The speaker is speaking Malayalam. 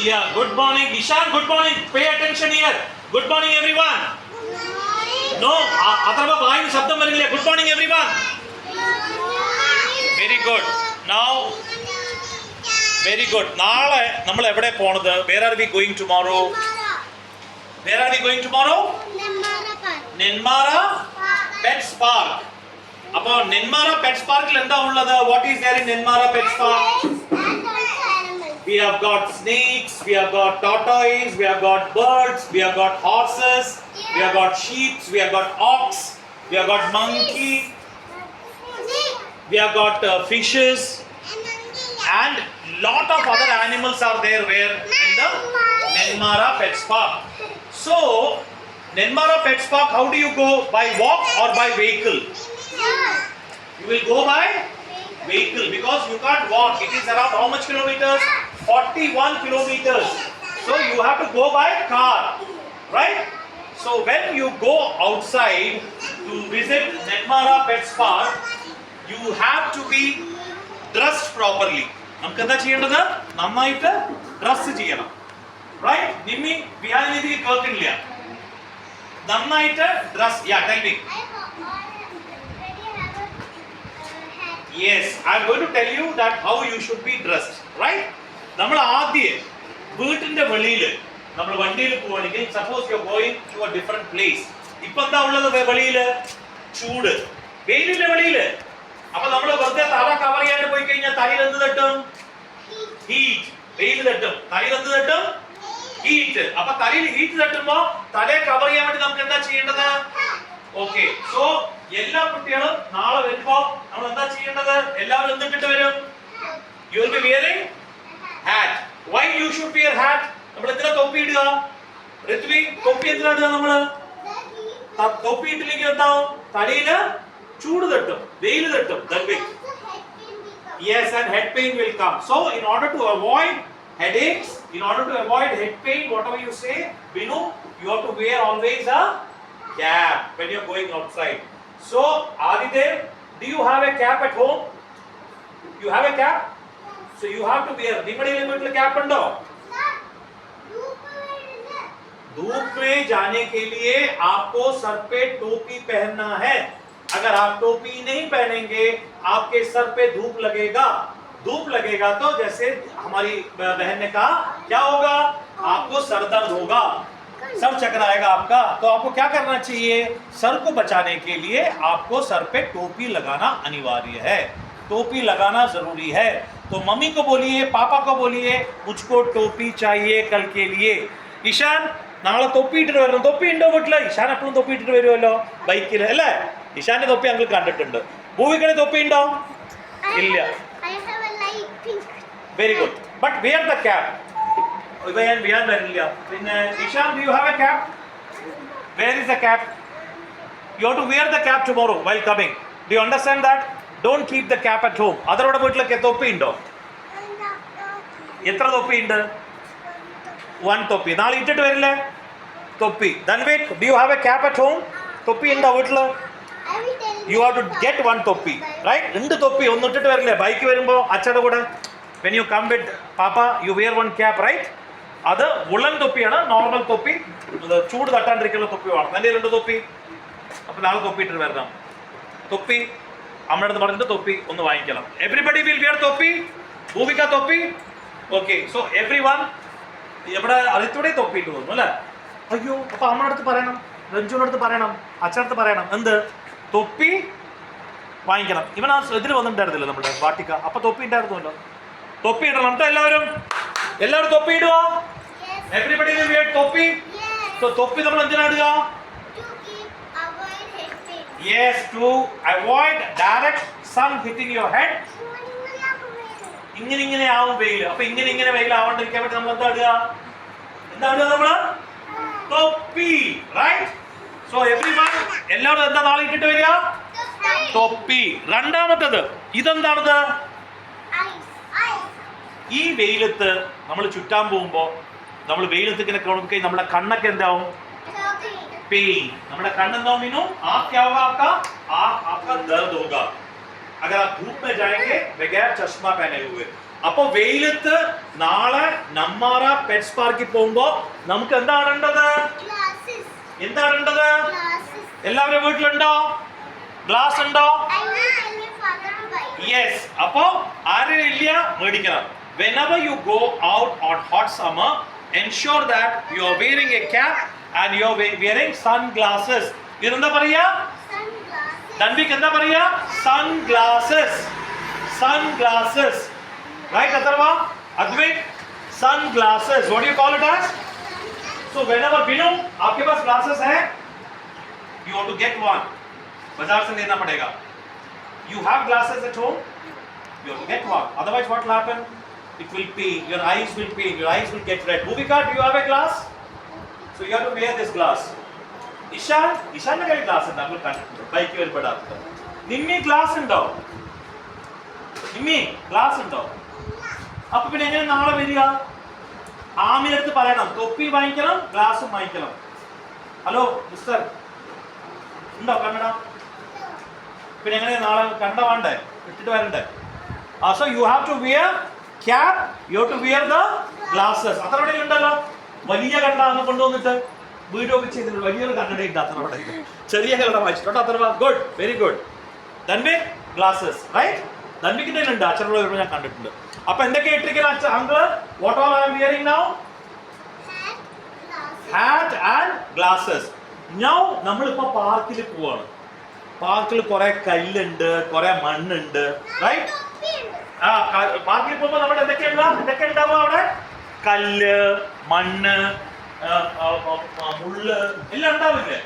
Yeah, good morning. Ishan, good morning. Pay attention here. Good morning, everyone. No, Atharva vaayil shabdam varilla. Good morning, everyone. Very good. Now, very good. നാളെ നമ്മൾ എവിടെ പോണത്? Where are we going tomorrow? Where are we going tomorrow? Nenmara Pets Park. അപ്പോൾ നെന്മാറ പെറ്റ്സ് പാർക്കിൽ എന്താ ഉള്ളത്? What is there in Nenmara Pets Park? We have got snakes, we have got tortoise, we have got birds, we have got horses, we have got sheep, we have got ox, we have got monkey, we have got fishes, and lot of other animals are there where in the Nenmara Pets Park. So Nenmara Pets Park, how do you go? By walk or by vehicle? You will go by vehicle because you can't walk. It is around how much kilometers? 41 kilometers. So you have to go by car, right? So when you go outside to visit Nenmara Pets Park, you have to be dressed properly. നമുക്ക് എന്താ ചെയ്യേണ്ടത്? നന്നായിട്ട് ഡ്രസ് ചെയ്യണം, right? നിമ്മി ബിഹാരി രീതിക്ക് കേൾക്കുന്നില്ല. നന്നായിട്ട് dress. Yeah, tell me. Yes, I am going to tell you that how you should be dressed, right? നമ്മൾ ആദ്യം വീട്ടിന്റെ വെളിയിൽ നമ്മൾ വണ്ടിയിൽ പോവാണെങ്കിൽ suppose you are going to a different place. ഇപ്പൊ എന്താ ഉള്ളത് വെളിയിൽ? ചൂട്, വെയിലിന്റെ വെളിയിൽ. അപ്പൊ നമ്മൾ വെറുതെ തല കവർ ചെയ്യാണ്ട് പോയി കഴിഞ്ഞാൽ തലയിൽ എന്ത് തട്ടും? ഹീറ്റ്. വെയിൽ തട്ടും, തലയിൽ എന്ത് തട്ടും? ഹീറ്റ്. അപ്പൊ തലയിൽ ഹീറ്റ് തട്ടുമ്പോ തലയെ കവർ ചെയ്യാൻ വേണ്ടി നമുക്ക് എന്താ ചെയ്യേണ്ടത്? ഓക്കെ, സോ എല്ലാ കുട്ടികളും നാളെ വരുമ്പോ നമ്മൾ എന്താ ചെയ്യേണ്ടത്? എല്ലാവരും എന്തിട്ടിട്ട് വരും? You will be wearing hat. Why you should wear hat? നമ്മൾ എന്തിനാ തൊപ്പി ഇടുക? ഋത്വി, തൊപ്പി എന്തിനാ ഇടുക? നമ്മള് തൊപ്പി ഇട്ടില്ലെങ്കിൽ എന്താവും? തലയില് ചൂട് തട്ടും, വെയിൽ തട്ടും. Yes, and head pain will come. So in order to avoid headaches, in order to avoid head pain, whatever you say, Binu, you have to wear always a cap when you are going outside. So Adidev, do you have a cap at home? You have a cap? So you have to wear. निमड़े लिए कैप उंडो? धूप में जाने के लिए आपको सर पे टोपी पहनना है. अगर आप टोपी नहीं पहनेंगे आपके सर पे धूप लगेगा. धूप लगेगा तो जैसे हमारी बहन ने कहा, क्या होगा? आपको सर दर्द होगा, सर चकराएगा आपका. तो आपको क्या करना चाहिए? सर को बचाने के लिए आपको सर पे टोपी लगाना अनिवार्य है. टोपी लगाना जरूरी है. तो मम्मी को बोलिए, पापा को बोलिए, मुझको टोपी चाहिए कल के लिए. ഇഷാൻ നാളെ തൊപ്പി ഇട്ടിട്ട് വരണം. തൊപ്പി ഉണ്ടോ വീട്ടില്? ഇഷാൻ എപ്പോഴും തൊപ്പി ഇട്ടിട്ട് വരുമല്ലോ ബൈക്കിൽ അല്ലേ? ഇഷാന്റെ തൊപ്പി ഞങ്ങൾ കണ്ടിട്ടുണ്ട്. ഭൂവിക്കടെ തൊപ്പി ഉണ്ടോ? ഇല്ല. Very good. But wear the cap. ഞാൻ വിയാൻ വരില്ല. പിന്നെ Ishaan, do you have a cap? Where is the cap? You have to wear the cap tomorrow while coming. Do you understand that? Don't keep the cap at home. അതോടെ വീട്ടിലൊക്കെ തൊപ്പി ഉണ്ടോ? എത്ര തൊപ്പി ഉണ്ട്? 1 തൊപ്പി. നാളെ ഇട്ടിട്ട് വരില്ലേ തൊപ്പി? Dhanvit, do you have a cap at home? തൊപ്പി ഉണ്ടോ വീട്ടില്? You have to get 1 തൊപ്പി, right? 2 തൊപ്പി ഒന്ന് ഇട്ടിട്ട് വരില്ലേ ബൈക്ക് വരുമ്പോ അച്ഛയുടെ കൂടെ? When you come with Papa, you wear 1 cap, right? അത് വുളൻ തൊപ്പിയാണ്. നോർമൽ തൊപ്പി, ചൂട് തട്ടാണ്ടിരിക്കുന്ന തൊപ്പി വേണം. എൻ്റെ 2 തൊപ്പി. അപ്പൊ നാളെ തൊപ്പി ഇട്ടിട്ട് വരണം. തൊപ്പി അമ്മയുടെ അടുത്ത് പറഞ്ഞിട്ട് തൊപ്പി ഒന്ന് വാങ്ങിക്കണം. എവരിബഡി വിൽ വിയർ തൊപ്പി. ഭൂമിക തൊപ്പി. Okay, so every one. എവിടെ അതിലൂടെ തൊപ്പി ഇട്ട് തോന്നുന്നു അല്ലേ? അയ്യോ, അപ്പൊ അമ്മയുടെ അടുത്ത് പറയണം, രഞ്ജുവിൻ്റെ അടുത്ത് പറയണം, അച്ഛനടുത്ത് പറയണം. എന്ത്? തൊപ്പി വാങ്ങിക്കണം. ഇവൻ ആ ഇതിൽ വന്നിട്ടുണ്ടായിരുന്നില്ല നമ്മുടെ വാട്ടിക്ക. അപ്പൊ തൊപ്പി ഉണ്ടായിരുന്നല്ലോ. തൊപ്പി ഇടണം കേട്ടോ എല്ലാവരും. എല്ലാവരും തൊപ്പി ഇടുക. എവരിബഡി വിൽ വിയർ തൊപ്പി. സോ തൊപ്പി നമ്മൾ എന്തിനാ ഇടുക? Yes, to avoid direct sun hitting your head. ഇങ്ങനെ ആവും വെയിൽ. അപ്പൊ ഇങ്ങനെ വെയിൽ ആവാണ്ടിരിക്കാൻ വേണ്ടി നമ്മൾ എന്താ ഇടുക? നമ്മള് തൊപ്പി, റൈറ്റ്? സോ എവരിവൺ, എല്ലാവരും എന്താ നാളെ ഇട്ടിട്ട് വരിക? തൊപ്പി. രണ്ടാമത്തത് ഇതെന്താണത്? ഈ വെയിലത്ത് നമ്മൾ ചുറ്റാൻ പോകുമ്പോ നമ്മൾ വെയിലത്ത് ഇങ്ങനെ നോക്കി നമ്മുടെ കണ്ണൊക്കെ എന്താവും? पेन. നമ്മുടെ കണ്ണെന്തോ മീനു आँख क्या होगा आपका दर्द होगा अगर आप धूप में जाएंगे बगैर चश्मा पहने हुए. അപ്പൊ വെയിലത്ത് നാളെ നമ്മാറ പെറ്റ്സ് പാർക്കിൽ പോകുമ്പോ നമുക്ക് എന്താണ് ഉണ്ടത്? എന്താണ് ഉണ്ടത്? എല്ലാവരും വീട്ടിലുണ്ടോ? ഗ്ലാസ് ഉണ്ടോ? യെസ്. അപ്പൊ ആരും ഇല്ല മേടിക്കണം. Whenever you go out on hot summer, ensure that you are wearing a cap and you are wearing sunglasses. ഇതെന്താ പറയാ? Danvik എന്താ പറയാ? Sunglasses. Sunglasses. Right, Atharva? Advik? Sunglasses. What do you call it as? So whenever Binu, आपके पास glasses है? You want to get one. बाजार से लेना पड़ेगा. You have glasses at home? You have to get one. Otherwise, what will happen? It will pain. Your eyes will pain. Your eyes will get red. Bhuvika, do you have a glass? So you have to wear this glass. Ishan ने क्या glass है? नाम का बाइक की वजह पड़ा था. निम्मी glass उണ്ടോ? निम्मी glass उണ്ടോ? അപ്പോൾ പിന്നെ എങ്ങനെ നാളെ വരിക? ആമിയുടെ അടുത്ത് പറയണം തൊപ്പി വാങ്ങിക്കണം ഗ്ലാസും വാങ്ങിക്കണം. ഹലോ മിസ്റ്റർ ഉണ്ടോ കണ്ണട? പിന്നെ എങ്ങനെ നാളെ കണ്ണട വേണ്ടേ? ഇട്ടിട്ട് വരണ്ടേ? So you have to wear cap, you have to wear the glasses. അത്ര അവിടെ ഉണ്ടല്ലോ വലിയ കണ്ണട അങ്ങ് കൊണ്ടുവന്നിട്ട് വീഡിയോ ഒക്കെ ചെയ്തിട്ട് വലിയൊരു കണ്ണട ഉണ്ട് അത്ര അവിടെ ചെറിയ കണ്ണട വായിച്ചിട്ടോ അത്ര good very good. Dhanvik glasses right ധൻവിക്കിന്റെ ഉണ്ട് അച്ഛനോട് വരുമ്പോൾ ഞാൻ കണ്ടിട്ടുണ്ട്. അപ്പൊ എന്തൊക്കെ ഇട്ടിരിക്കുന്ന uncle what all I am wearing now? Hat and glasses. Now നമ്മളിപ്പോ പാർക്കിൽ പോവാണ്. പാർക്കിൽ കുറെ കല്ലുണ്ട് കുറെ മണ്ണുണ്ട് റൈറ്റ്. പാർക്കിൽ പോകുമ്പോ നമ്മൾ എന്തൊക്കെ ഉണ്ടാവുക അവിടെ? കല്ല് മണ്ണ് മുള്ള് എല്ലാം ഉണ്ടാവില്ലേ?